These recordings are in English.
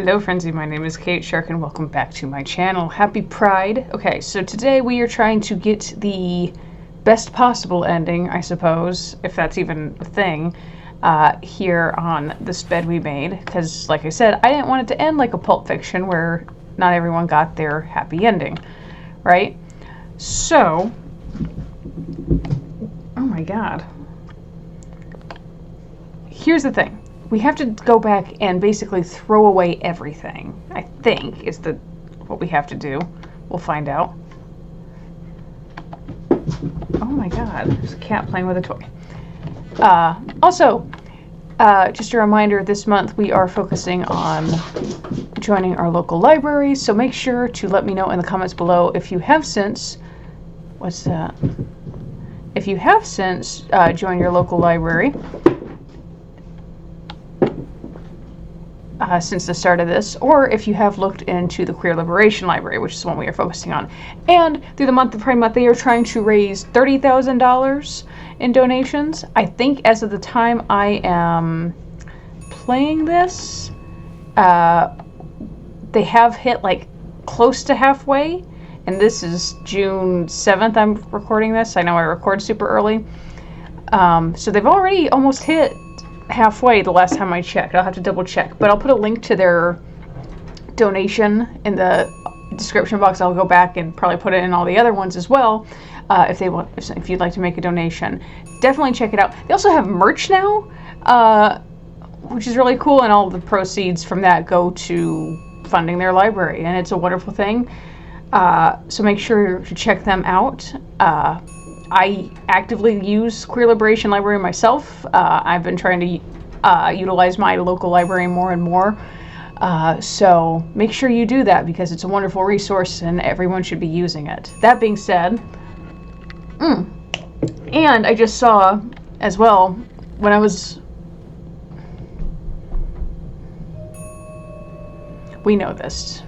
Hello Frenzy, my name is Kate Shark and welcome back to my channel. Happy Pride. Okay, so today we are trying to get the best possible ending, I suppose, if that's even a thing, here on this bed we made. Because, like I said, I didn't want it to end like a Pulp Fiction where not everyone got their happy ending, right? So, oh my god. Here's the thing. We have to go back and basically throw away everything, I think, is what we have to do. We'll find out. Oh my god, there's a cat playing with a toy. Also, just a reminder, this month we are focusing on joining our local library, so make sure to let me know in the comments below if you have since... What's that? If you have since joined your local library, since the start of this, or if you have looked into the Queer Liberation Library, which is the one we are focusing on. And through the month of Pride Month, they are trying to raise $30,000 in donations. I think as of the time I am playing this, they have hit like close to halfway, and this is June 7th I'm recording this. I know I record super early. So they've already almost hit halfway the last time I checked. I'll have to double check, but I'll put a link to their donation in the description box. I'll go back and probably put it in all the other ones as well, if you'd like to make a donation. Definitely check it out. They also have merch now, which is really cool, and all the proceeds from that go to funding their library, and it's a wonderful thing. So make sure to check them out. I actively use Queer Liberation Library myself. I've been trying to utilize my local library more and more. So make sure you do that because it's a wonderful resource and everyone should be using it. That being said, and I just saw as well when I was... We know this.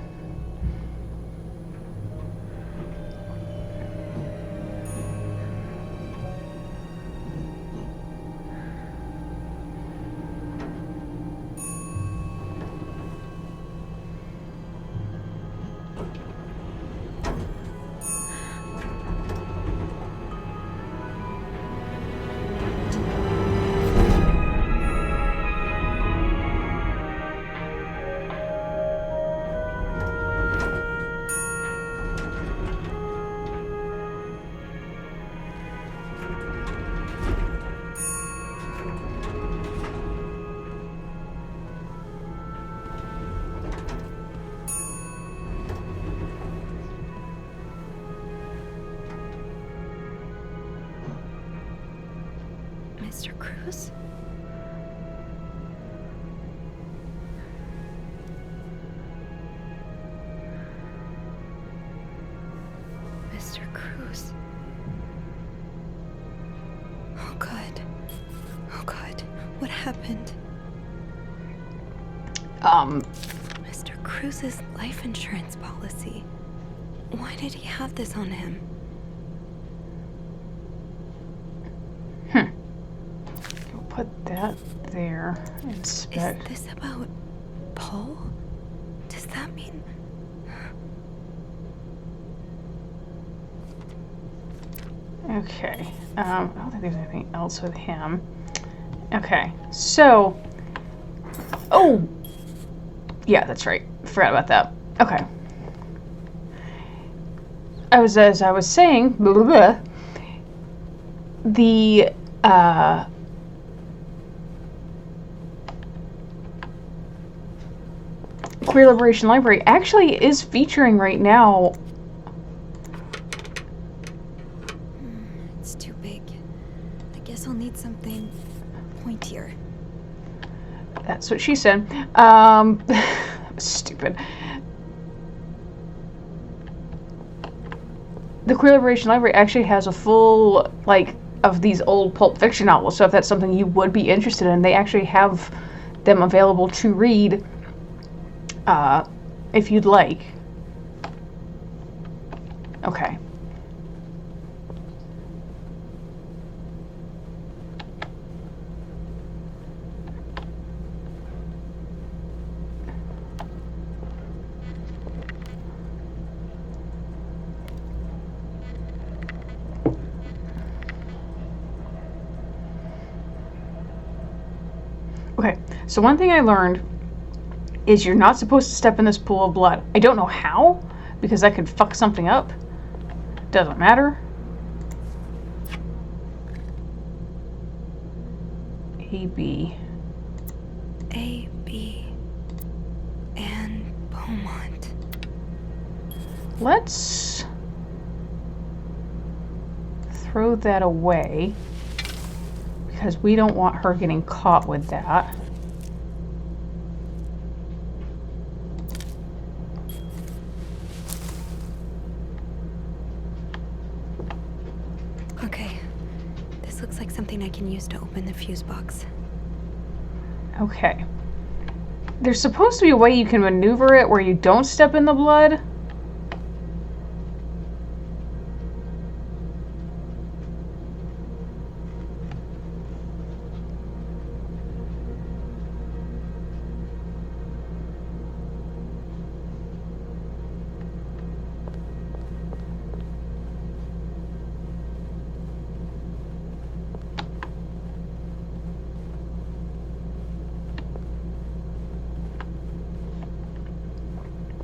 Mr. Cruz? Mr. Cruz? Oh God. Oh God. What happened? Mr. Cruz's life insurance policy. Why did he have this on him? Put that there. Is this about Paul? Does that mean... Okay. I don't think there's anything else with him. Okay. So... Oh! Yeah, that's right. Forgot about that. Okay. As I was saying, blah, blah, blah, the, Queer Liberation Library actually is featuring right now. It's too big. I guess I'll need something pointier. That's what she said. Stupid. The Queer Liberation Library actually has a full, like, of these old Pulp Fiction novels, so if that's something you would be interested in, they actually have them available to read, if you'd like. Okay. Okay, so one thing I learned is you're not supposed to step in this pool of blood. I don't know how, because that could fuck something up. Doesn't matter. A, B, and Beaumont. Let's throw that away because we don't want her getting caught with that. Okay. This looks like something I can use to open the fuse box. Okay. There's supposed to be a way you can maneuver it where you don't step in the blood.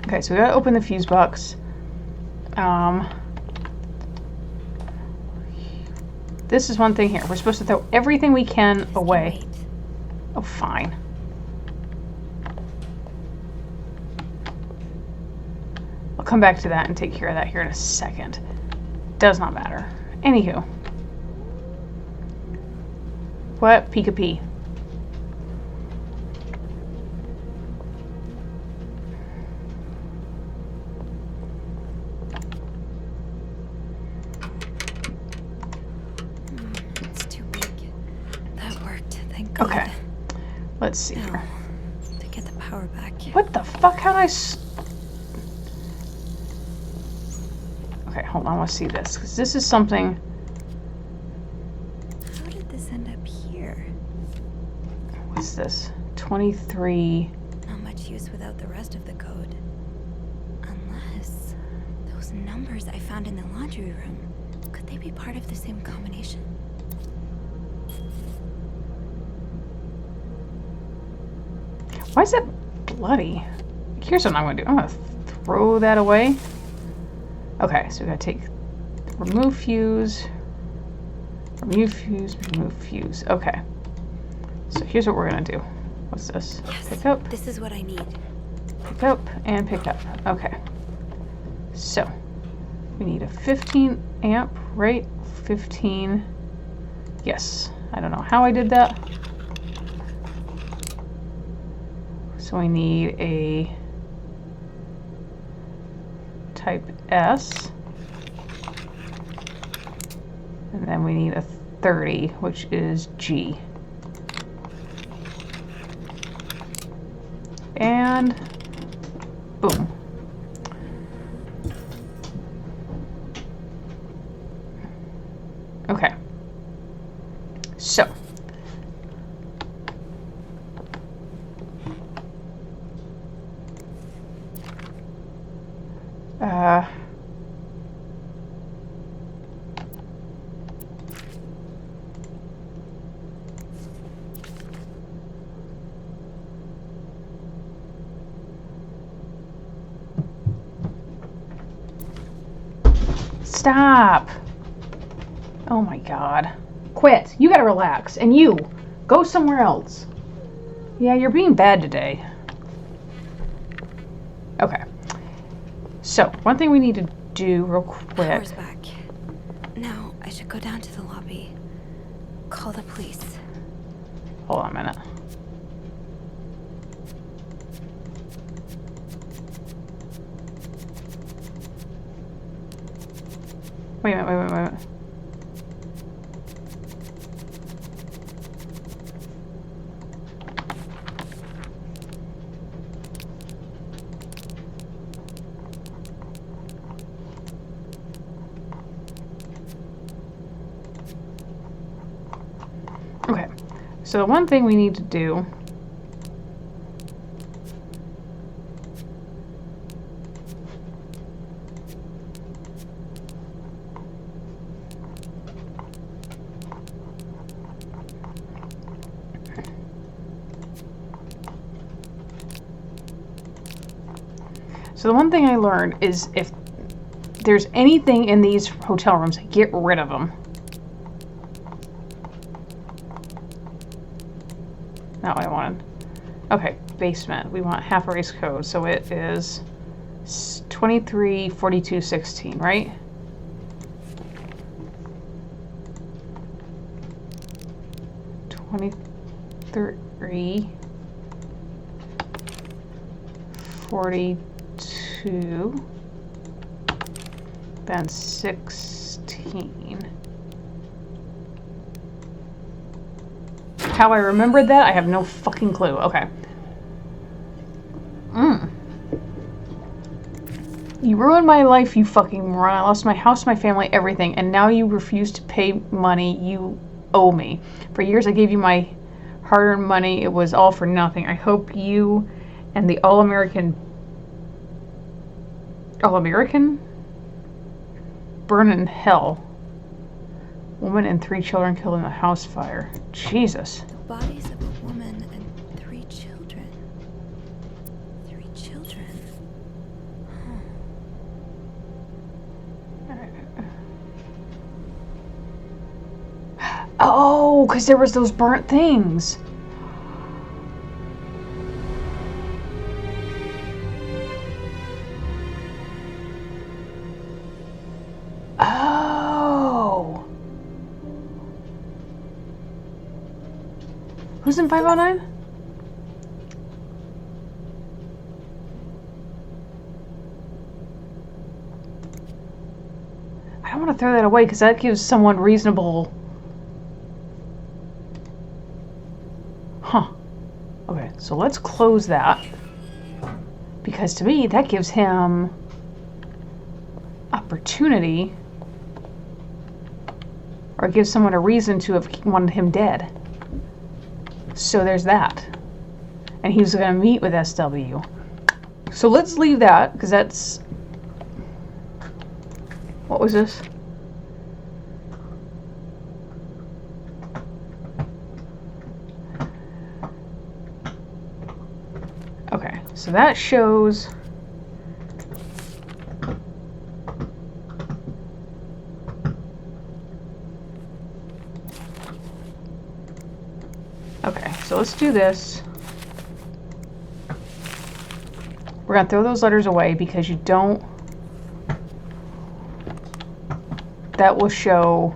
Okay, so we gotta open the fuse box. This is one thing here. We're supposed to throw everything we can away. Oh, fine. I'll come back to that and take care of that here in a second. Does not matter. Anywho. What? Pika-pee. Okay, let's see here. To get the power back. What the fuck? How'd I Okay, hold on, I want to see this, because this is something... How did this end up here? What's this? 23... Not much use without the rest of the code. Unless... those numbers I found in the laundry room, could they be part of the same combination? Why is that bloody? Here's what I'm going to do. I'm going to throw that away. Okay, so we got to take... remove fuse. Remove fuse. Remove fuse. Okay. So here's what we're going to do. What's this? Yes, pick up. This is what I need. Pick up and pick up. Okay. So, we need a 15 amp, right? 15. Yes. I don't know how I did that. So we need a type S, and then we need a 30, which is G. And boom. Okay. So. Stop. Oh my God. Quit. You gotta relax. And you, go somewhere else. Yeah, you're being bad today. Okay. So, one thing we need to do real quick. Power's back. Now, I should go down to the lobby. Call the police. Hold on a minute. Wait a minute. Okay, so the one thing we need to do So the one thing I learned is if there's anything in these hotel rooms, get rid of them. Not what I wanted. Okay, basement. We want half erase code, so it is 234216, right? Three 42, then 16. How I remembered that, I have no fucking clue. Okay. You ruined my life, you fucking moron. I lost my house, my family, everything, and now you refuse to pay money you owe me. For years I gave you my hard-earned money. It was all for nothing. I hope you and the All-American burn in hell. Woman and 3 children killed in a house fire. Jesus. The bodies of a woman and 3 children. 3 children. Oh, because there was those burnt things. Oh. Who's in 509? I don't want to throw that away because that gives someone reasonable... Huh. Okay, so let's close that. Because to me, that gives him opportunity. Or it gives someone a reason to have wanted him dead. So there's that. And he was going to meet with SW. So let's leave that, because that's... What was this? Okay, so that shows... Okay, so let's do this. We're going to throw those letters away because you don't... That will show...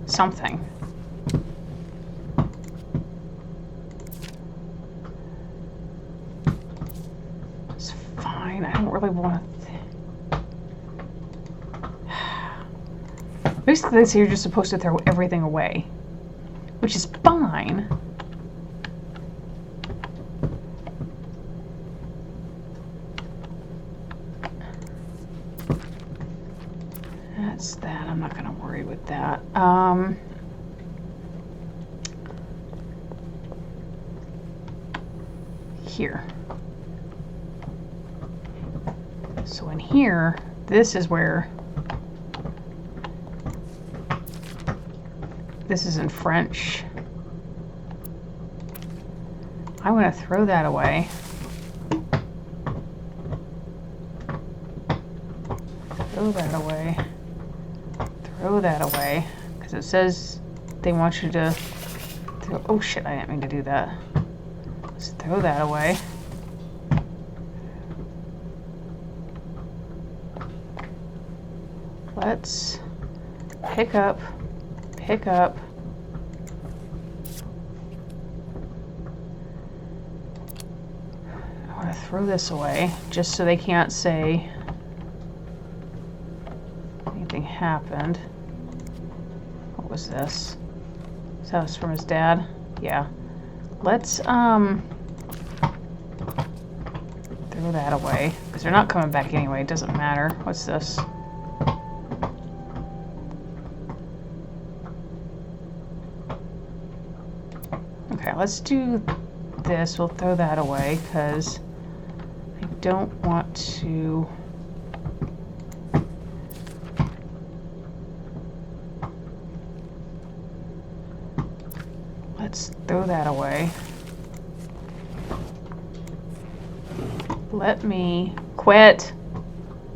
something. It's fine. I don't really want to... Basically, they say you're just supposed to throw everything away, which is fine. That's that. I'm not going to worry with that. Here. So in here, this is where... This is in French. I'm going to throw that away. Throw that away. Throw that away. Because it says they want you to... Throw, oh shit, I didn't mean to do that. Let's throw that away. Let's pick up. Pick up. I want to throw this away just so they can't say anything happened. What was this? Is that from his dad? Yeah. Let's throw that away because they're not coming back anyway. It doesn't matter. What's this? Okay, let's do this. We'll throw that away because I don't want to... Let's throw that away. Let me quit.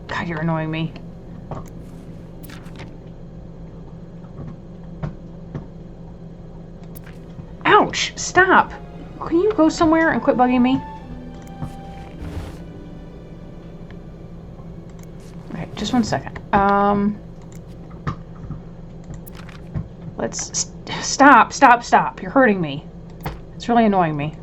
God, you're annoying me. Ouch! Stop! Can you go somewhere and quit bugging me? Okay, just 1 second. Let's stop. You're hurting me. It's really annoying me.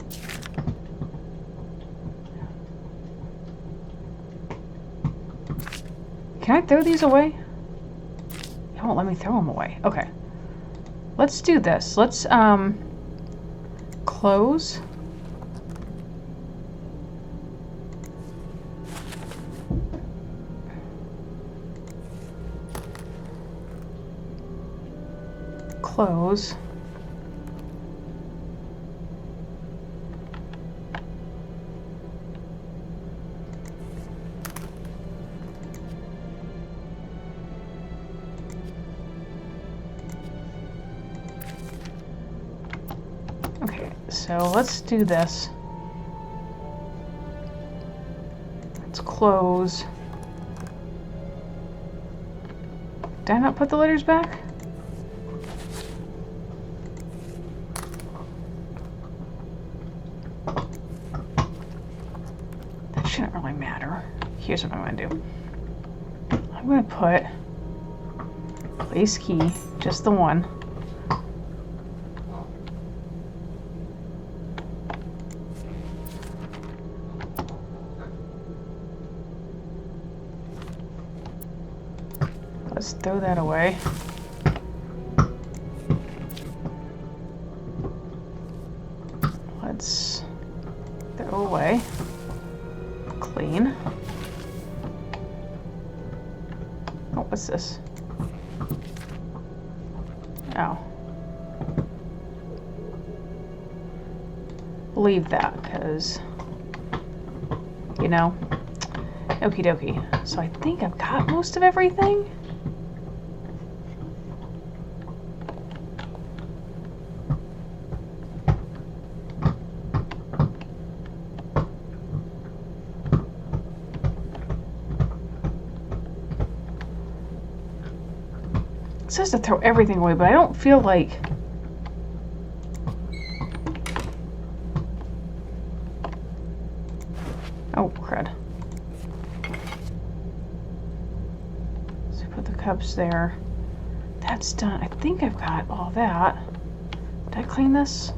Can I throw these away? It won't let me throw them away. Okay. Let's do this. Let's, close. Close. Okay, so let's do this. Let's close. Did I not put the letters back? That shouldn't really matter. Here's what I'm going to do. I'm going to put place key, just the one. Let's throw that away. Let's throw away. Clean. Oh, what's this? Oh. Leave that, because, you know, okie dokie. So I think I've got most of everything. It says to throw everything away, but I don't feel like... Oh, crud. So put the cups there. That's done. I think I've got all that. Did I clean this?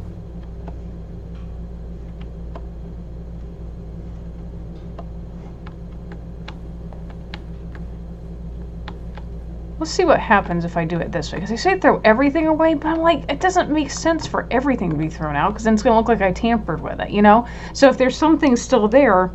Let's see what happens if I do it this way. Because I say throw everything away, but I'm like, it doesn't make sense for everything to be thrown out, because then it's going to look like I tampered with it, you know? So if there's something still there...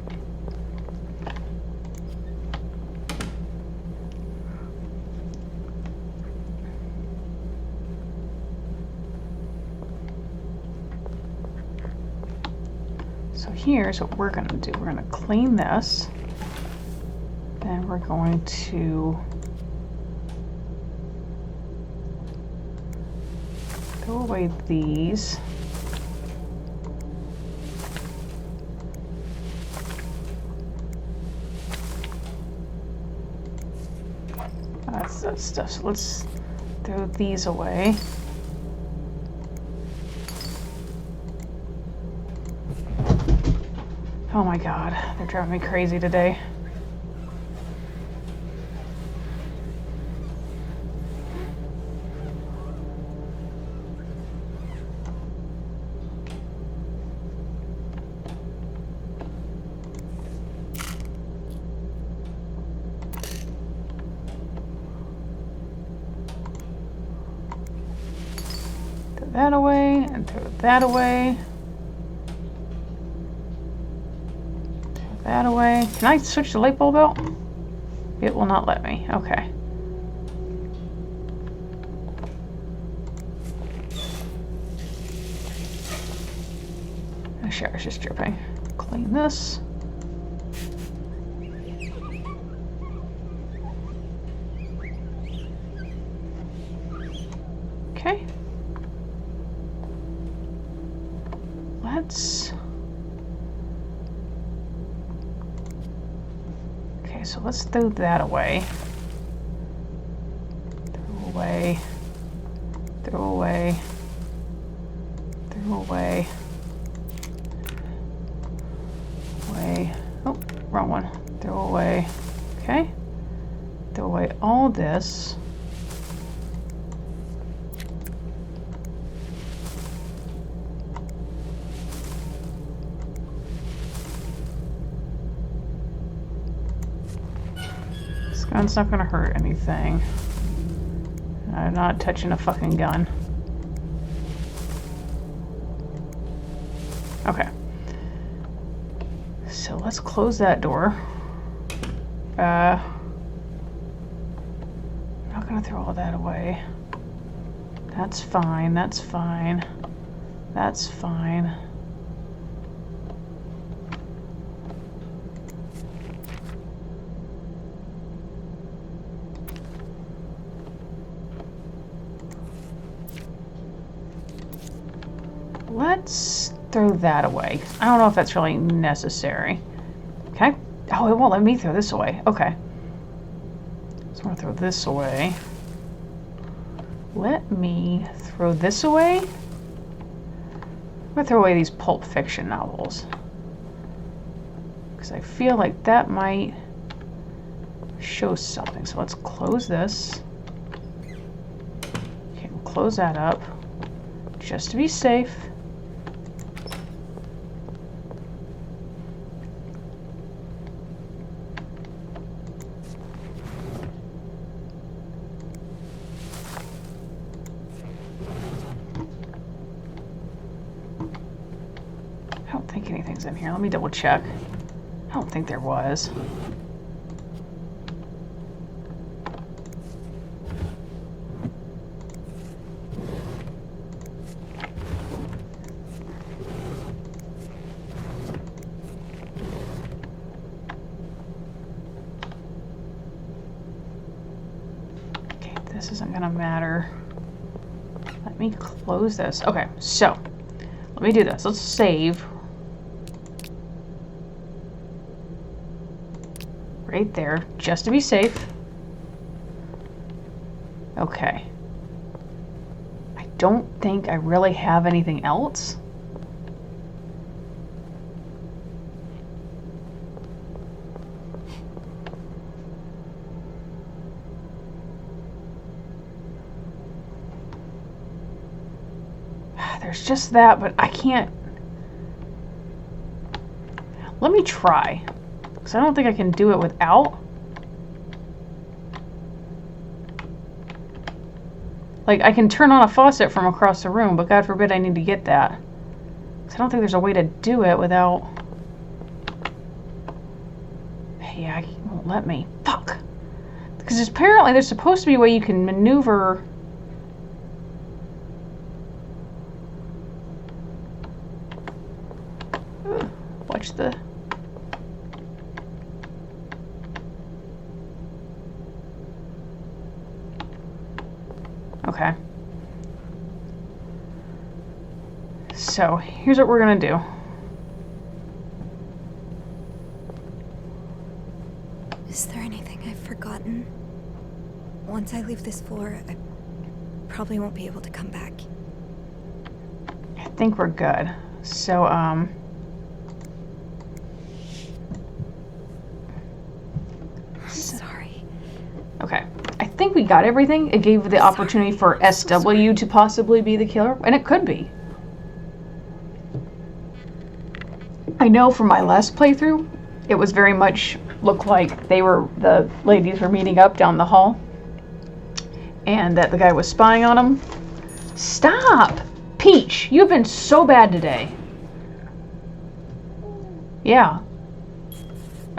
So here's what we're going to do. We're going to clean this. Then we're going to... throw away these. That's that stuff. So let's throw these away. Oh my god, they're driving me crazy today. That away and throw that away. Throw that away. Can I switch the light bulb out? It will not let me. Okay. The shower's just dripping. Clean this. Okay. let's... Okay, so let's throw that away. Throw away. Throw away. Throw away. Away. Oh, wrong one. Throw away. Okay. Throw away all this. This gun's not gonna hurt anything. I'm not touching a fucking gun. Okay. So let's close that door. I'm not gonna throw all that away. That's fine, that's fine. That's fine. Let's throw that away. I don't know if that's really necessary. Okay. Oh, it won't let me throw this away. Okay. So I'm going to throw this away. Let me throw this away. I'm going to throw away these Pulp Fiction novels. Because I feel like that might show something. So let's close this. Okay, we'll close that up. Just to be safe. I don't think anything's in here. Let me double check. I don't think there was. Okay, this isn't gonna matter. Let me close this. Okay, so let me do this. Let's save. Right there, just to be safe. Okay. I don't think I really have anything else. There's just that, but I can't. Let me try. Because I don't think I can do it without. Like, I can turn on a faucet from across the room, but God forbid I need to get that. Because I don't think there's a way to do it without... Yeah, it won't let me. Fuck! Because apparently there's supposed to be a way you can maneuver... Watch the... Okay. So, here's what we're gonna do. Is there anything I've forgotten? Once I leave this floor, I probably won't be able to come back. I think we're good. So, Sorry. Okay. I think we got everything. It gave the opportunity for SW to possibly be the killer, and it could be. I know from my last playthrough, it was very much looked like the ladies were meeting up down the hall, and that the guy was spying on them. Stop! Peach, you've been so bad today. Yeah.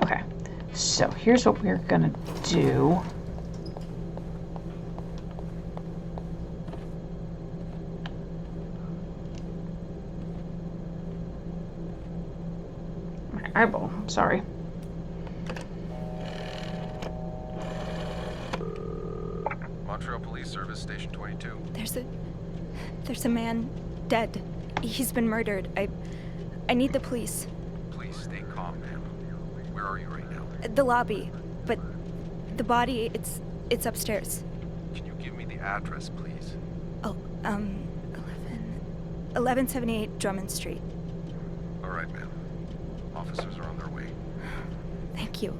Okay. So, here's what we're gonna do. My eyeball, sorry. Montreal Police Service, Station 22. There's a man dead. He's been murdered. I need the police. Please stay calm, ma'am. Where are you right now? The lobby. But the body, it's upstairs. Can you give me the address, please? Oh, 1178 Drummond Street. All right, ma'am. Officers are on their way. Thank you.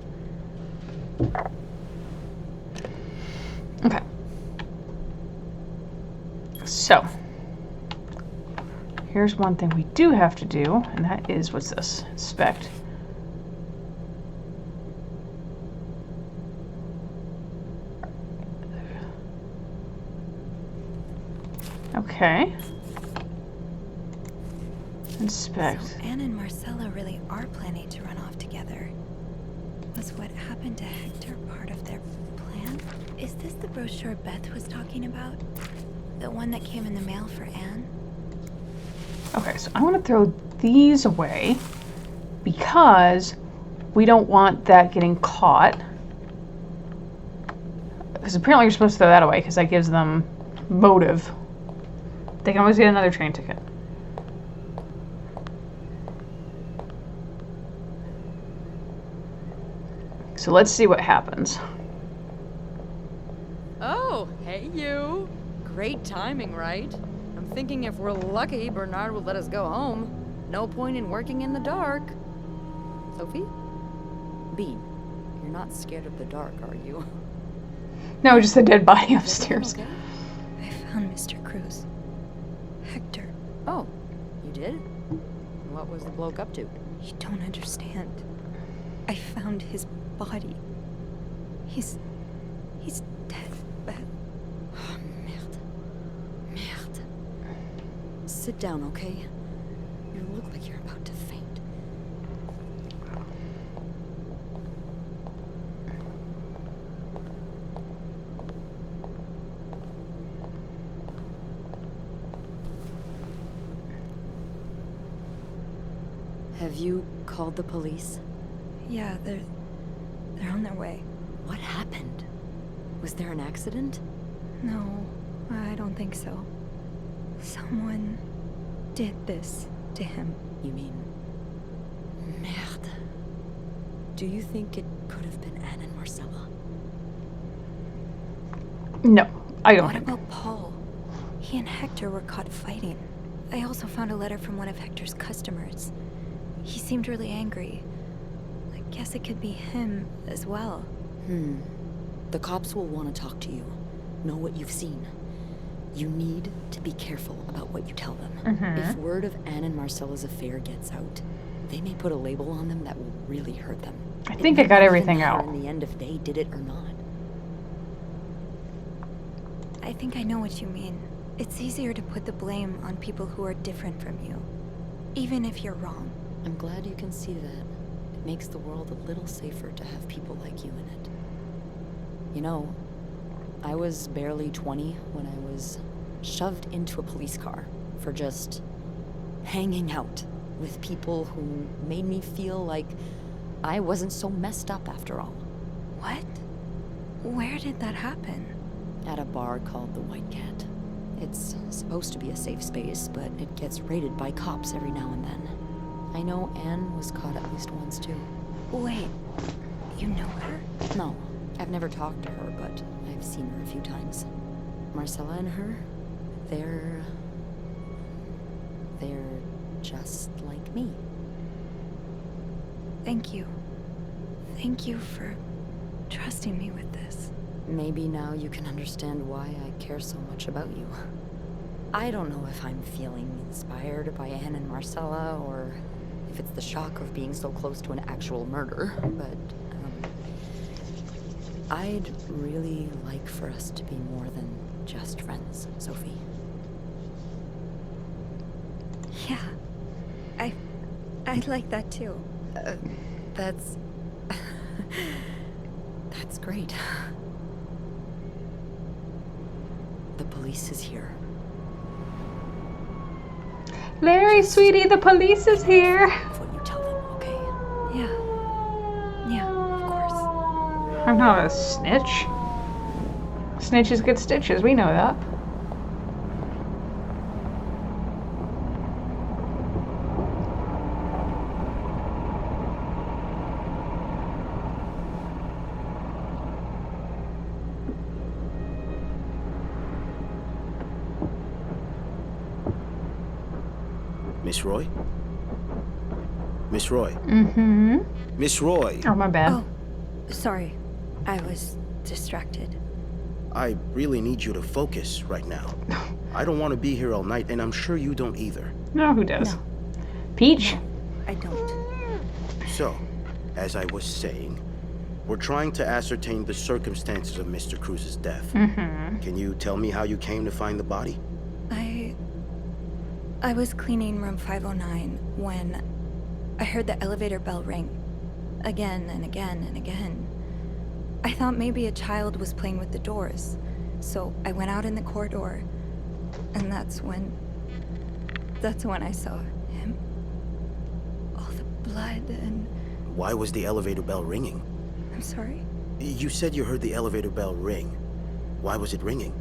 Okay. So, here's one thing we do have to do, and that is, what's this? Inspect. Okay. Inspect. So Anne and Marcella really are planning to run off together. Was what happened to Hector part of their plan? Is this the brochure Beth was talking about? The one that came in the mail for Anne? Okay, so I want to throw these away because we don't want that getting caught. Because apparently you're supposed to throw that away because that gives them motive. They can always get another train ticket. So let's see what happens. Oh, hey you. Great timing, right? I'm thinking if we're lucky, Bernard will let us go home. No point in working in the dark. Sophie? Bean, you're not scared of the dark, are you? No, just a dead body Is upstairs. everything okay? I found Mr. Cruz. Hector. Oh, you did? What was the bloke up to? You don't understand. I found his body. He's dead, Beth. Oh, merde. Merde. Sit down, okay? You look like you're about to faint. Have you called the police? Yeah, they're on their way. What happened? Was there an accident? No, I don't think so. Someone did this to him. You mean... Merde. Do you think it could have been Anne and Marcella? No, I don't What think. about Paul? He and Hector were caught fighting. I also found a letter from one of Hector's customers. He seemed really angry. I guess it could be him as well. The cops will want to talk to you. Know what you've seen. You need to be careful about what you tell them. If word of Anne and Marcella's affair gets out, they may put a label on them that will really hurt them. I think I got everything out. In the end, if they did it or not. I think I know what you mean. It's easier to put the blame on people who are different from you, even if you're wrong. I'm glad you can see that. It makes the world a little safer to have people like you in it. You know, I was barely 20 when I was shoved into a police car for just hanging out with people who made me feel like I wasn't so messed up after all. What? Where did that happen? At a bar called the White Cat. It's supposed to be a safe space, but it gets raided by cops every now and then. I know Anne was caught at least once too. Wait, you know her? No, I've never talked to her, but I've seen her a few times. Marcella and her, they're just like me. Thank you. Thank you for trusting me with this. Maybe now you can understand why I care so much about you. I don't know if I'm feeling inspired by Anne and Marcella, or if it's the shock of being so close to an actual murder, but I'd really like for us to be more than just friends, Sophie. Yeah, I'd like that too. That's great. The police is here. Larry, sweetie, the police is here. Of what you tell them, okay? Yeah, of course. I'm not a snitch. Snitches get stitches, we know that. Miss Roy? Miss Roy? Mm-hmm. Miss Roy! Oh, my bad. Oh, sorry. I was distracted. I really need you to focus right now. I don't want to be here all night, and I'm sure you don't either. No, who does? No. Peach? No, I don't. So, as I was saying, we're trying to ascertain the circumstances of Mr. Cruz's death. Mm-hmm. Can you tell me how you came to find the body? I was cleaning room 509 when I heard the elevator bell ring. Again and again and again. I thought maybe a child was playing with the doors, so I went out in the corridor, and that's when I saw him. All the blood and... Why was the elevator bell ringing? I'm sorry? You said you heard the elevator bell ring. Why was it ringing?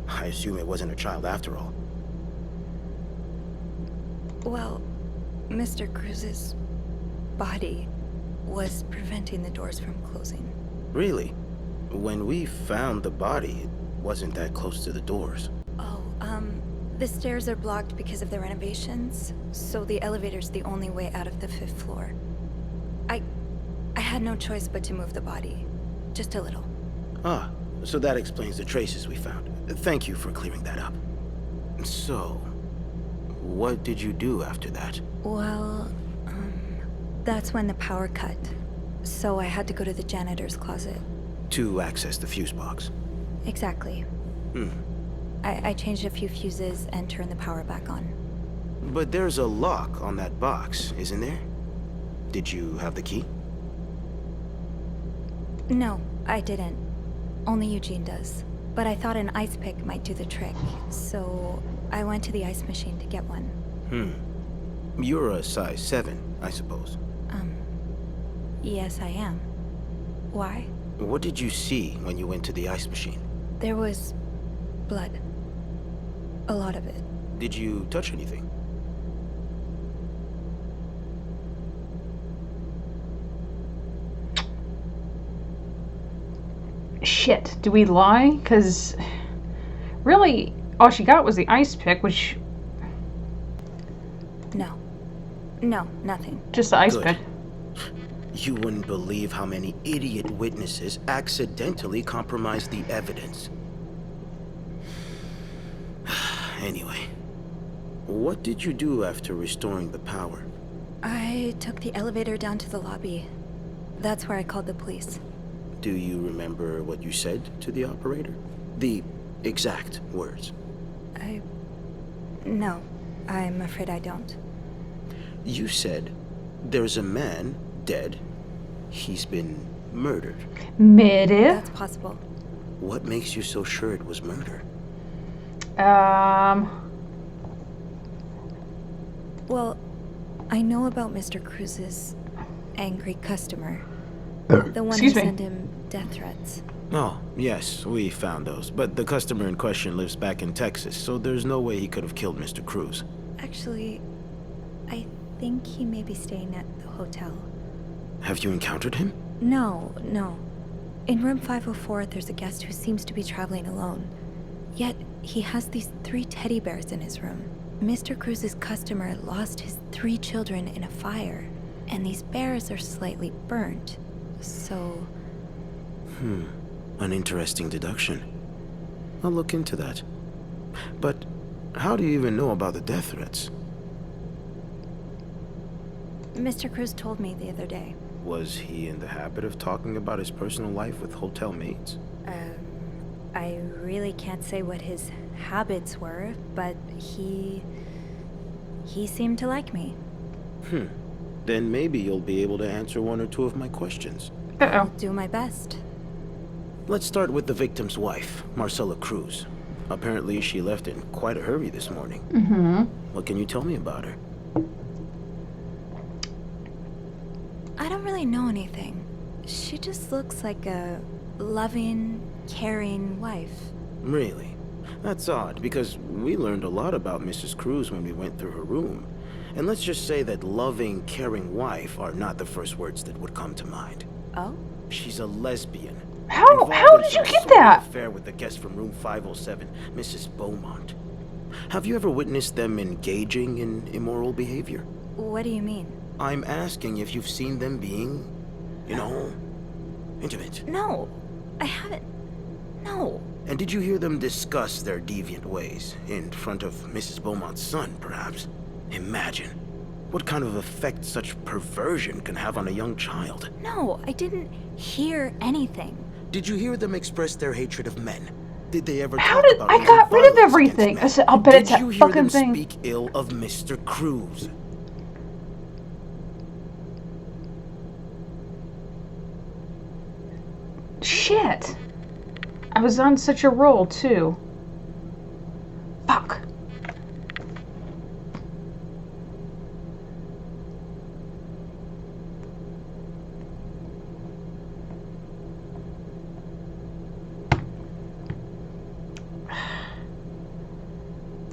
I assume it wasn't a child after all. Well, Mr. Cruz's body was preventing the doors from closing. Really? When we found the body, it wasn't that close to the doors. Oh, the stairs are blocked because of the renovations, so the elevator's the only way out of the 5th floor. I had no choice but to move the body. Just a little. Ah, so that explains the traces we found. Thank you for clearing that up. So, what did you do after that? Well, that's when the power cut. So I had to go to the janitor's closet. To access the fuse box. Exactly. I changed a few fuses and turned the power back on. But there's a lock on that box, isn't there? Did you have the key? No, I didn't. Only Eugene does. But I thought an ice pick might do the trick, so I went to the ice machine to get one. You're a size 7, I suppose. Yes, I am. Why? What did you see when you went to the ice machine? There was blood. A lot of it. Did you touch anything? Shit. Do we lie? Because really, all she got was the ice pick, which... No. No, nothing. Just the ice Good. pick. You wouldn't believe how many idiot witnesses accidentally compromised the evidence. Anyway, what did you do after restoring the power? I took the elevator down to the lobby. That's where I called the police. Do you remember what you said to the operator? The exact words. No, I'm afraid I don't. You said, there's a man dead. He's been murdered. Murder? That's possible. What makes you so sure it was murder? Well, I know about Mr. Cruz's angry customer. The one who Excuse me. sent him death threats. Oh, yes, we found those. But the customer in question lives back in Texas, so there's no way he could have killed Mr. Cruz. Actually, I think he may be staying at the hotel. Have you encountered him? No. In room 504, there's a guest who seems to be traveling alone. Yet, he has these 3 teddy bears in his room. Mr. Cruz's customer lost his 3 children in a fire, and these bears are slightly burnt. So... An interesting deduction. I'll look into that. But how do you even know about the death threats? Mr. Cruz told me the other day. Was he in the habit of talking about his personal life with hotel mates? I really can't say what his habits were, but he seemed to like me. Then maybe you'll be able to answer 1 or 2 of my questions. Uh-oh. Do my best. Let's start with the victim's wife, Marcela Cruz. Apparently she left in quite a hurry this morning. What can you tell me about her? I don't really know anything. She just looks like a loving, caring wife. Really? That's odd, because we learned a lot about Mrs. Cruz when we went through her room. And let's just say that loving, caring wife are not the first words that would come to mind. Oh? She's a lesbian. How Involved in did you some get sort of that? affair with the guest from room 507, Mrs. Beaumont. Have you ever witnessed them engaging in immoral behavior? What do you mean? I'm asking if you've seen them being, you know, intimate. No, I haven't. No. And did you hear them discuss their deviant ways in front of Mrs. Beaumont's son, perhaps? Imagine what kind of effect such perversion can have on a young child. No, I didn't hear anything. Did you hear them express their hatred of men? Did they ever How talk did about I using got rid of violence everything? against men? I'll bet it's Did that you hear fucking them thing. speak ill of Mr. Cruz? Shit. I was on such a roll, too. Fuck.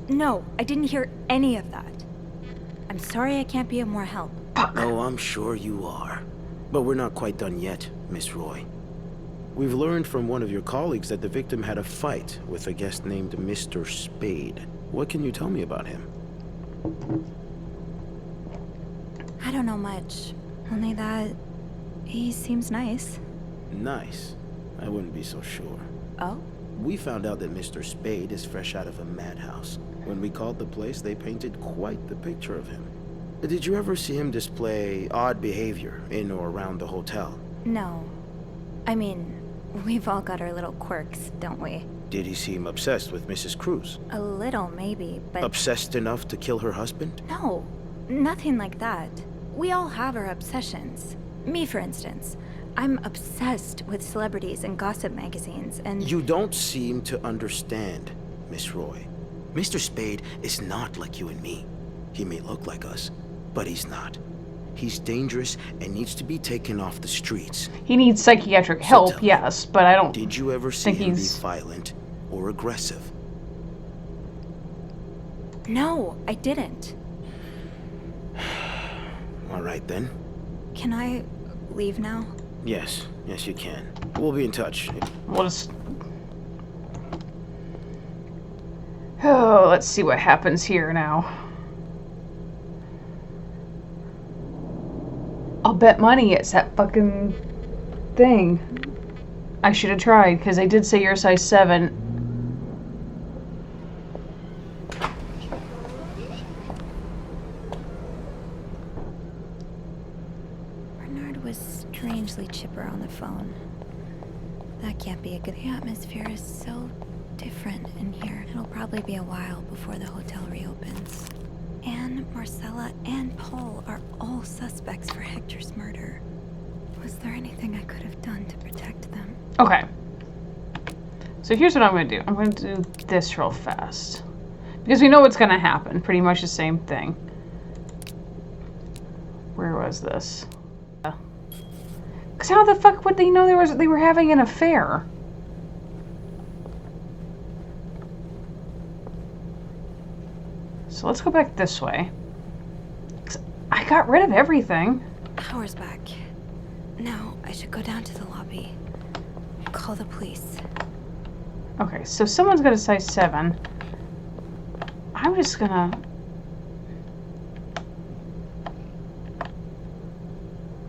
No, I didn't hear any of that. I'm sorry I can't be of more help. Fuck. Oh, I'm sure you are. But we're not quite done yet, Miss Roy. We've learned from one of your colleagues that the victim had a fight with a guest named Mr. Spade. What can you tell me about him? I don't know much. Only that he seems nice. Nice. I wouldn't be so sure. Oh? We found out that Mr. Spade is fresh out of a madhouse. When we called the place, they painted quite the picture of him. Did you ever see him display odd behavior in or around the hotel? No. I mean, we've all got our little quirks, don't we? Did he seem obsessed with Mrs. Cruz? A little, maybe, but... Obsessed enough to kill her husband? No, nothing like that. We all have our obsessions. Me, for instance. I'm obsessed with celebrities and gossip magazines, and... You don't seem to understand, Miss Roy. Mr. Spade is not like you and me. He may look like us, but he's not. He's dangerous and needs to be taken off the streets. He needs psychiatric help, yes, but I don't Did you ever see think him be he's... violent or aggressive? No, I didn't. All right, then. Can I leave now? Yes, yes you can. We'll be in touch. We'll just... Oh, let's see what happens here now. I'll bet money it's that fucking thing. I should have tried, because they did say you're a size 7. Bernard was strangely chipper on the phone. That can't be a good... The atmosphere is so different in here. It'll probably be a while before the hotel reopens. Anne, Marcella, and Paul are all suspects for Hector's murder. Was there anything I could have done to protect them? Okay. So here's what I'm going to do. I'm going to do this real fast. Because we know what's going to happen. Pretty much the same thing. Where was this? Because how the fuck would they know they were having an affair? So let's go back this way. 'Cause I got rid of everything. Power's back. Now I should go down to the lobby. Call the police. Okay, so someone's got a size 7. I'm just gonna...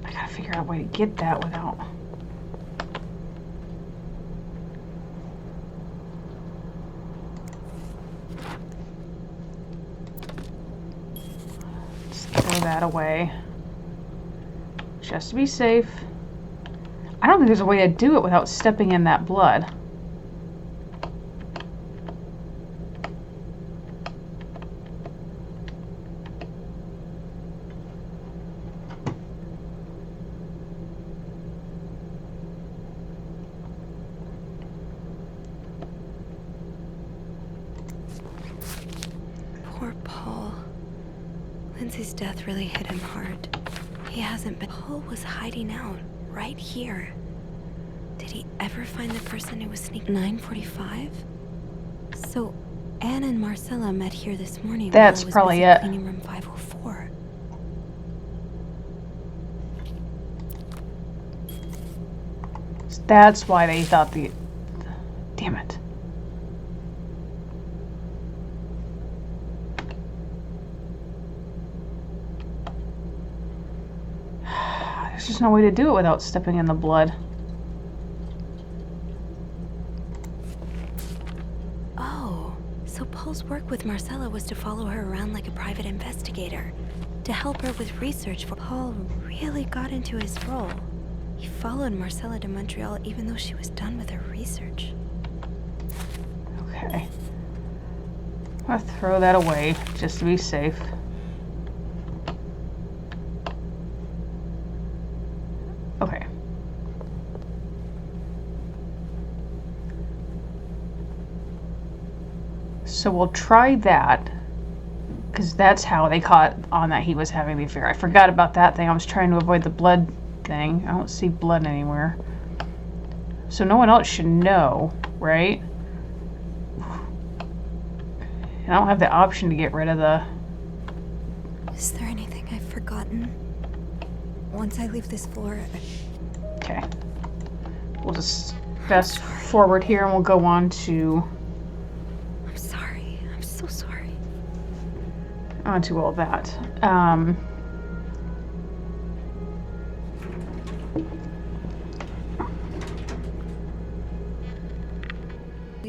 I gotta figure out a way to get that without... Just throw that away. Just to be safe. I don't think there's a way to do it without stepping in that blood. Poor Paul. Lindsay's death really hit him hard. He hasn't been... Paul was hiding out, right here. Did he ever find the person who was sneaking... 9:45? So, Anne and Marcella met here this morning. That's while I was probably busy it. cleaning room 504. That's why they thought the... Damn it. There's just no way to do it without stepping in the blood. Oh, so Paul's work with Marcella was to follow her around like a private investigator, to help her with research. Paul really got into his role. He followed Marcella to Montreal even though she was done with her research. Okay. I'll throw that away just to be safe. Okay. So we'll try that, because that's how they caught on that he was having the affair. I forgot about that thing. I was trying to avoid the blood thing. I don't see blood anywhere. So no one else should know, right? And I don't have the option to get rid of the... Is there anything I've forgotten? Once I leave this floor, Okay. We'll just fast forward here and we'll go on to... I'm sorry. I'm so sorry. onto all that.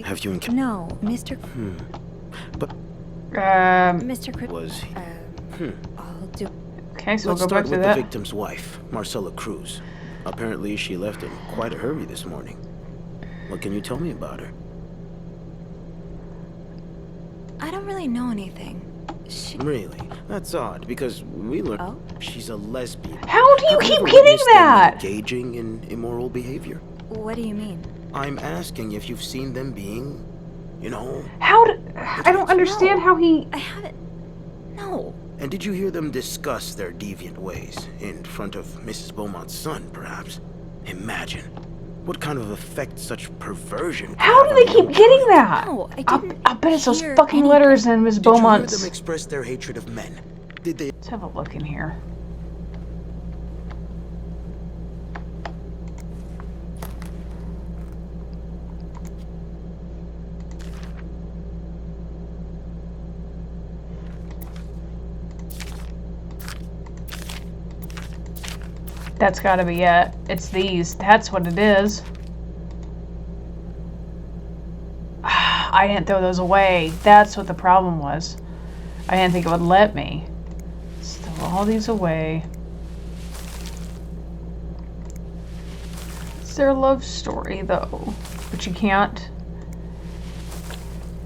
Have you encountered? No, Mr. But Mr. Crip. was he? I'll do. Okay, so Let's we'll go back start to with the that. victim's wife, Marcella Cruz. Apparently, she left in quite a hurry this morning. What can you tell me about her? I don't really know anything. She. Really? That's odd, because we learned Oh? she's a lesbian. How do you Have keep ever getting witnessed them that? engaging in immoral behavior? What do you mean? I'm asking if you've seen them being, you know... How do... I don't understand how he... I haven't. No. And did you hear them discuss their deviant ways in front of Mrs. Beaumont's son, perhaps? Imagine what kind of effect such perversion could How have do on they a keep young getting child. that? No, I I'll, didn't. I'll bet it's those hear fucking anything. letters in Miss Did you hear Beaumont's... them express their hatred of men? Did they... Let's have a look in here. That's gotta be it. It's these. That's what it is. I didn't throw those away. That's what the problem was. I didn't think it would let me. Let's throw all these away. It's their love story, though. But you can't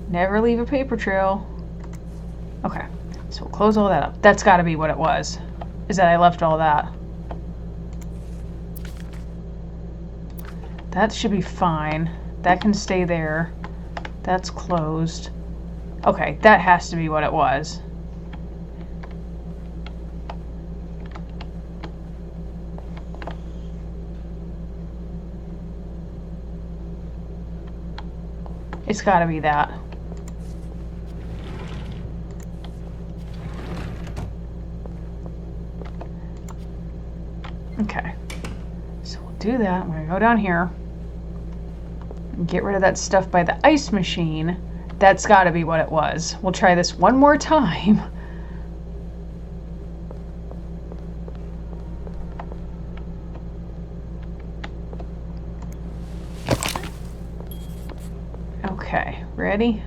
never leave a paper trail. Okay. So we'll close all that up. That's gotta be what it was. Is that I left all that. That should be fine. That can stay there. That's closed. Okay, that has to be what it was. It's gotta be that. Okay. So we'll do that. I'm gonna go down here. Get rid of that stuff by the ice machine. That's gotta be what it was. We'll try this one more time. Okay, ready?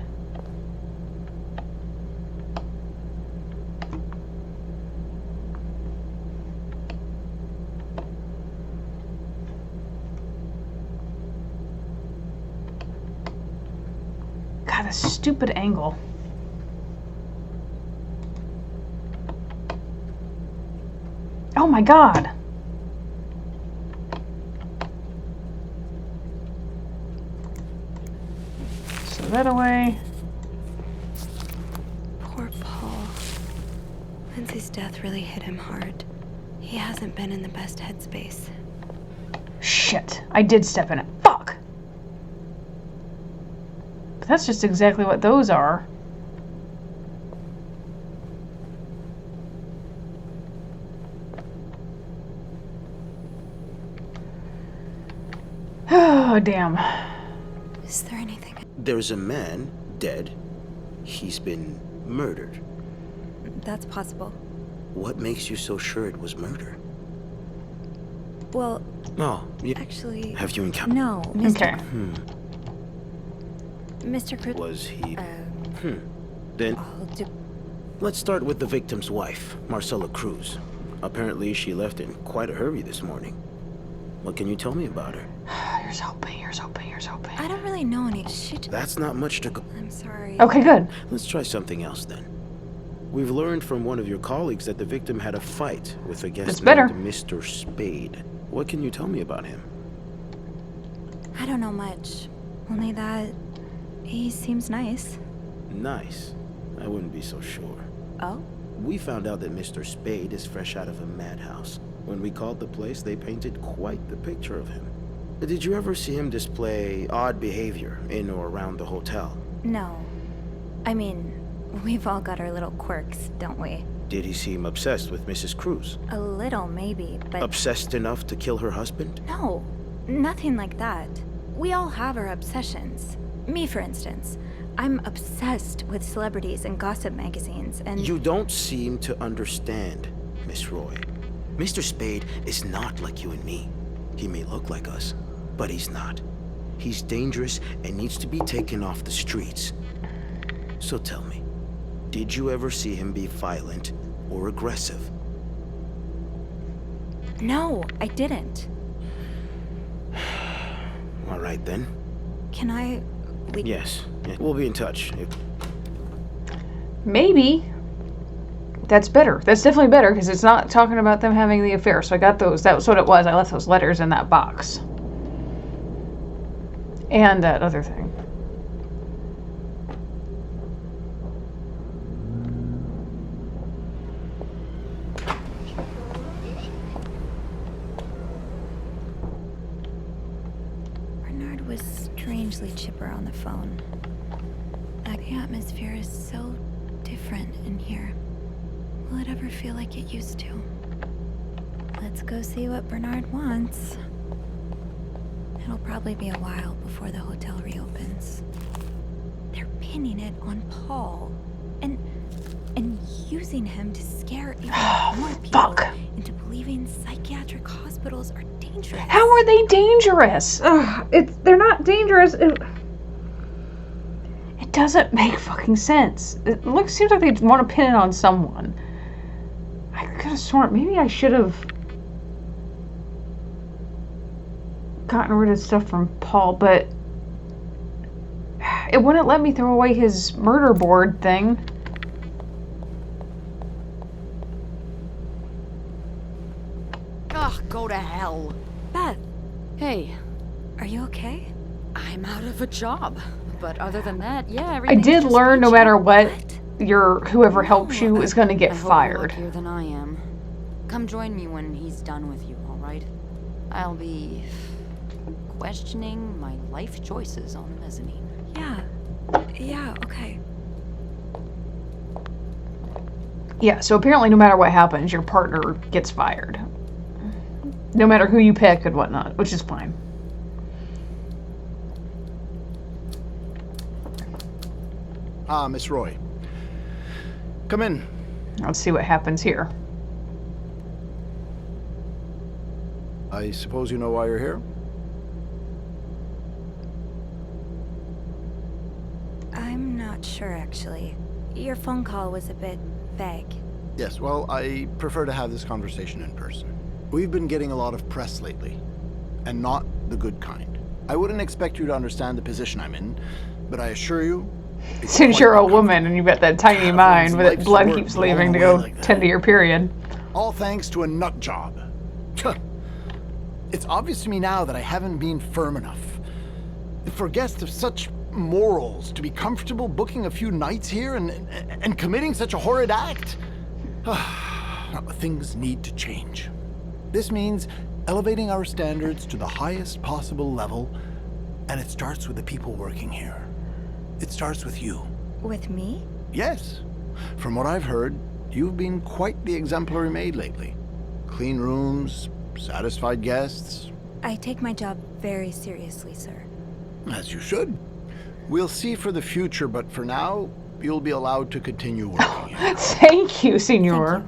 God, this stupid angle. Oh my God. So that away. Poor Paul. Lindsay's death really hit him hard. He hasn't been in the best headspace. Shit, I did step in it. Fuck. But that's just exactly what those are. Oh, damn. Is there anything? There's a man dead. He's been murdered. That's possible. What makes you so sure it was murder? Well, Oh, actually... have you encountered... No, Mr. Okay. Mr. Cruz... Was he... Then, I'll do... let's start with the victim's wife, Marcela Cruz. Apparently, she left in quite a hurry this morning. What can you tell me about her? Here's hoping. I don't really know any... That's not much to go... I'm sorry. Okay, good. Let's try something else then. We've learned from one of your colleagues that the victim had a fight with a That's guest better. named Mr. Spade. What can you tell me about him? I don't know much. Only that... he seems nice. Nice. I wouldn't be so sure. Oh? We found out that Mr. Spade is fresh out of a madhouse. When we called the place, they painted quite the picture of him. Did you ever see him display odd behavior in or around the hotel? No. I mean, we've all got our little quirks, don't we? Did he seem obsessed with Mrs. Cruz? A little, maybe, but... Obsessed enough to kill her husband? No, nothing like that. We all have our obsessions. Me, for instance. I'm obsessed with celebrities and gossip magazines, and... You don't seem to understand, Miss Roy. Mr. Spade is not like you and me. He may look like us, but he's not. He's dangerous and needs to be taken off the streets. So tell me, did you ever see him be violent or aggressive? No, I didn't. All right then. Can I... Yes, we'll be in touch. Maybe that's better. That's definitely better because it's not talking about them having the affair. So I got those. That was what it was. I left those letters in that box. And that other thing. Bernard was strangely chipper on the phone. The atmosphere is so different in here. Will it ever feel like it used to? Let's go see what Bernard wants. It'll probably be a while before the hotel reopens. They're pinning it on Paul. And using him to scare even more people into believing psychiatric hospitals are dangerous. How are they dangerous? They're not dangerous. It doesn't make fucking sense. Seems like they want to pin it on someone. I could have sworn maybe I should have gotten rid of stuff from Paul, but it wouldn't let me throw away his murder board thing. Ugh, go to hell. Beth, Hey, are you okay? I'm out of a job. But other than that, yeah, I everything's did just learn no peachy. matter what, whoever helps you is going to get I hope fired. you're luckier than I am. Come join me when he's done with you, all right? I'll be questioning my life choices on the mezzanine. Yeah, okay. Yeah, so apparently no matter what happens, your partner gets fired. No matter who you pick and whatnot, which is fine. Ah, Miss Roy. Come in. Let's see what happens here. I suppose you know why you're here? I'm not sure, actually. Your phone call was a bit vague. Yes, well, I prefer to have this conversation in person. We've been getting a lot of press lately, and not the good kind. I wouldn't expect you to understand the position I'm in, but I assure you... Since you're a woman and you've got that tiny mind where that blood keeps leaving to go tend to your period. All thanks to a nut job. It's obvious to me now that I haven't been firm enough. For guests of such morals to be comfortable booking a few nights here and committing such a horrid act. Things need to change. This means elevating our standards to the highest possible level, and it starts with the people working here. It starts with you. With me? Yes. From what I've heard, you've been quite the exemplary maid lately. Clean rooms, satisfied guests. I take my job very seriously, sir. As you should. We'll see for the future, but for now, you'll be allowed to continue working here. Thank you, Senor.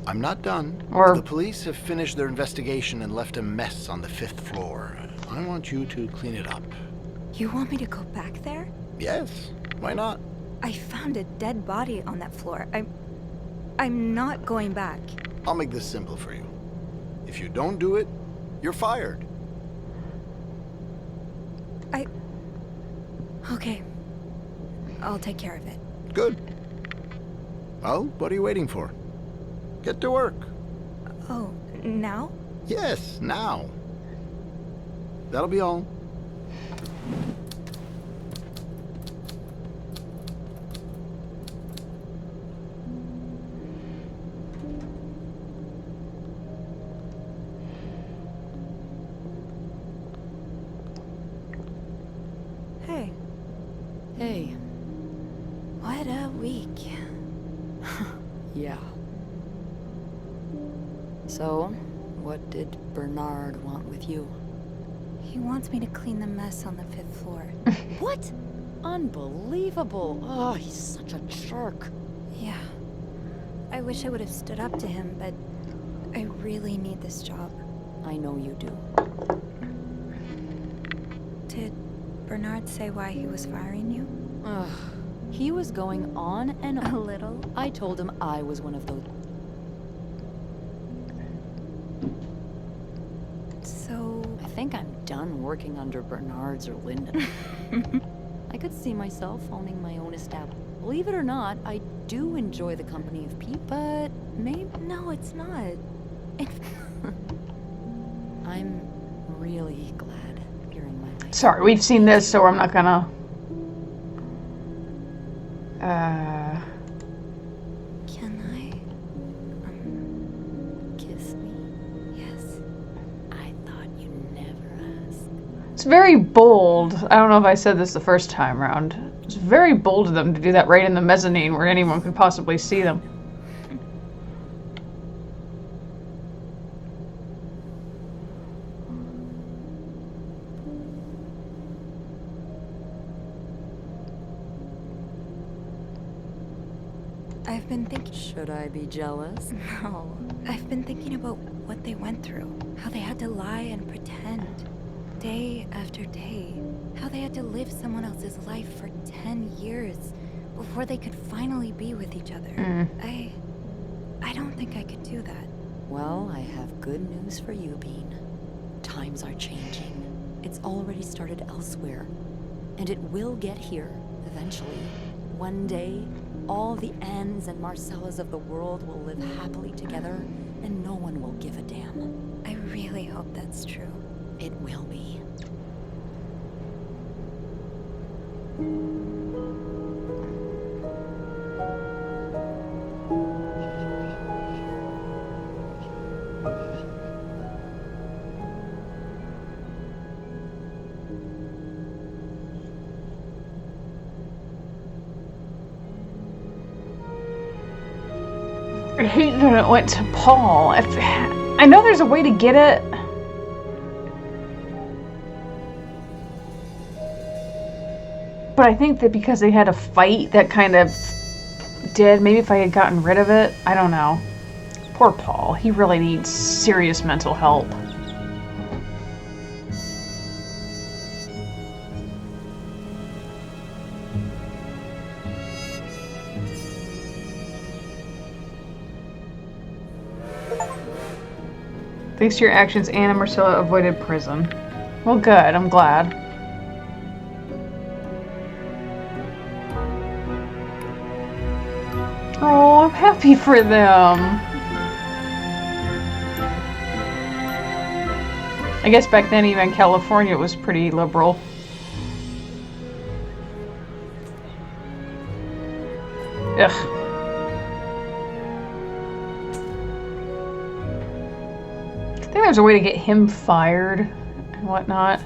I'm not done. Or- The police have finished their investigation and left a mess on the 5th floor. I want you to clean it up. You want me to go back there? Yes, why not? I found a dead body on that floor. I'm not going back. I'll make this simple for you. If you don't do it, you're fired. Okay. I'll take care of it. Good. Well, what are you waiting for? Get to work. Oh, now? Yes, now. That'll be all. Hey, Hey. what a week. Yeah. So, what did Bernard want with you? He wants me to clean the mess on the 5th floor. What? Unbelievable. Oh, he's such a jerk. Yeah. I wish I would have stood up to him, but I really need this job. I know you do. Did Bernard say why he was firing you? Ugh. He was going on and A on. little. I told him I was one of those. So, I think I'm done working under Bernard's or Lyndon. I could see myself owning my own establishment. Believe it or not, I do enjoy the company of Pete, but maybe no, it's not. I'm really glad you're in my life. Sorry, we've seen this, so I'm not gonna. Can I? Kiss me. Yes. I thought you'd never ask. It's very bold. I don't know if I said this the first time around. It's very bold of them to do that right in the mezzanine where anyone could possibly see them. I've been thinking. Should I be jealous? No. I've been thinking about what they went through. How they had to lie and pretend. Day after day. How they had to live someone else's life for 10 years before they could finally be with each other. I don't think I could do that. Well, I have good news for you, Bean. Times are changing. It's already started elsewhere. And it will get here, eventually. One day, all the Annes and Marcellas of the world will live happily together, and no one will give a damn. I really hope that's true. It will be. I hate that it went to Paul. I know there's a way to get it. But I think that because they had a fight, that kind of did. Maybe if I had gotten rid of it, I don't know. Poor Paul. He really needs serious mental help. Thanks to your actions, Anne and Marcella avoided prison. Well, good. I'm glad. Oh, I'm happy for them. I guess back then, even California was pretty liberal. Ugh. I think there's a way to get him fired and whatnot.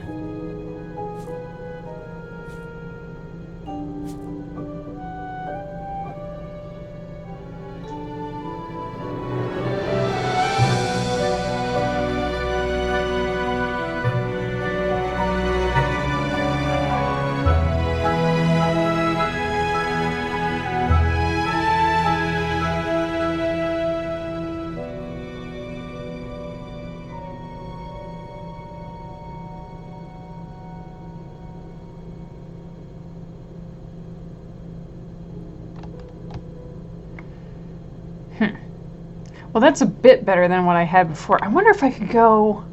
Well, that's a bit better than what I had before. I wonder if I could go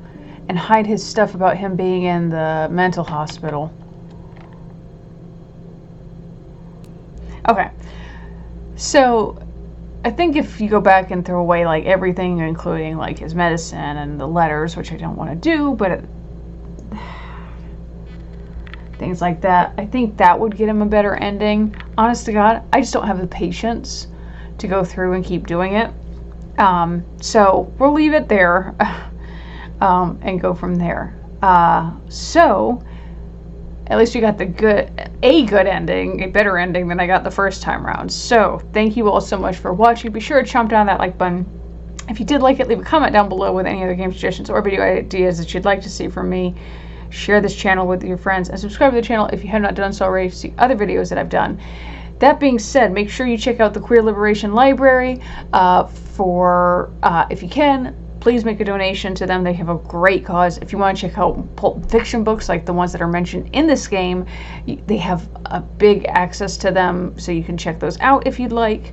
and hide his stuff about him being in the mental hospital. Okay. So, I think if you go back and throw away, like, everything, including, like, his medicine and the letters, which I don't want to do, but things like that, I think that would get him a better ending. Honest to God, I just don't have the patience to go through and keep doing it. So we'll leave it there and go from there. So at least we got a good ending, a better ending than I got the first time around. So thank you all so much for watching. Be sure to chomp down that like button. If you did like it, leave a comment down below with any other game suggestions or video ideas that you'd like to see from me. Share this channel with your friends and subscribe to the channel if you have not done so already to see other videos that I've done. That being said, make sure you check out the Queer Liberation Library if you can. Please make a donation to them. They have a great cause. If you want to check out Pulp Fiction books like the ones that are mentioned in this game, they have a big access to them, so you can check those out if you'd like,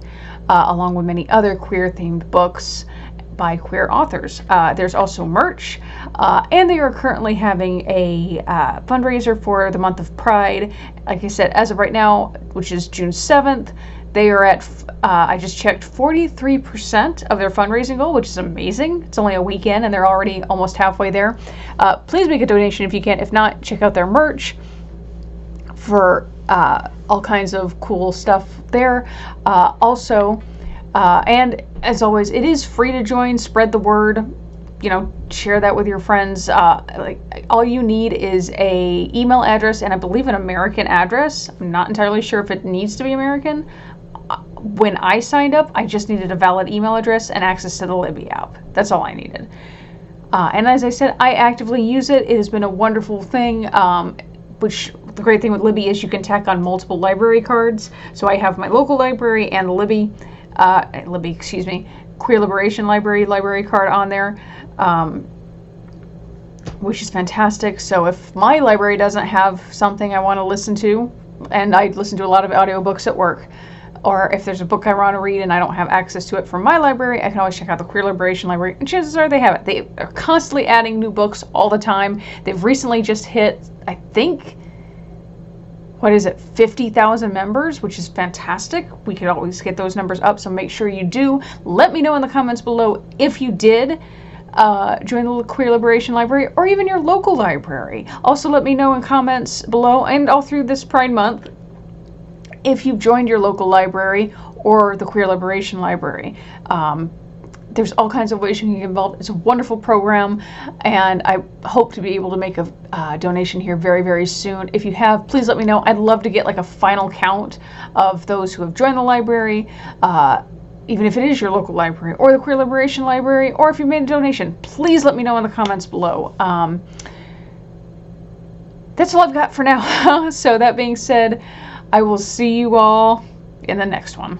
along with many other queer-themed books by queer authors. There's also merch, and they are currently having a fundraiser for the month of Pride. Like I said, as of right now, which is June 7th, they are at, I just checked, 43% of their fundraising goal, which is amazing. It's only a weekend, and they're already almost halfway there. Please make a donation if you can. If not, check out their merch for all kinds of cool stuff there. And as always, it is free to join. Spread the word. You know, share that with your friends. All you need is a email address and I believe an American address. I'm not entirely sure if it needs to be American. When I signed up, I just needed a valid email address and access to the Libby app. That's all I needed. And as I said, I actively use it. It has been a wonderful thing. Which the great thing with Libby is you can tack on multiple library cards. So I have my local library and the Libby, Queer Liberation library card on there, which is fantastic. So if my library doesn't have something I want to listen to, and I listen to a lot of audiobooks at work, or if there's a book I want to read and I don't have access to it from my library, I can always check out the Queer Liberation Library, and chances are they have it. They are constantly adding new books all the time. They've recently just hit, I think, 50,000 members, which is fantastic. We could always get those numbers up, so make sure you do. Let me know in the comments below if you did join the Queer Liberation Library, or even your local library. Also, let me know in comments below, and all through this Pride Month, if you've joined your local library or the Queer Liberation Library. There's all kinds of ways you can get involved. It's a wonderful program, and I hope to be able to make a donation here very, very soon. If you have, please let me know. I'd love to get like a final count of those who have joined the library, even if it is your local library or the Queer Liberation Library, or if you made a donation. Please let me know in the comments below. That's all I've got for now. So that being said, I will see you all in the next one.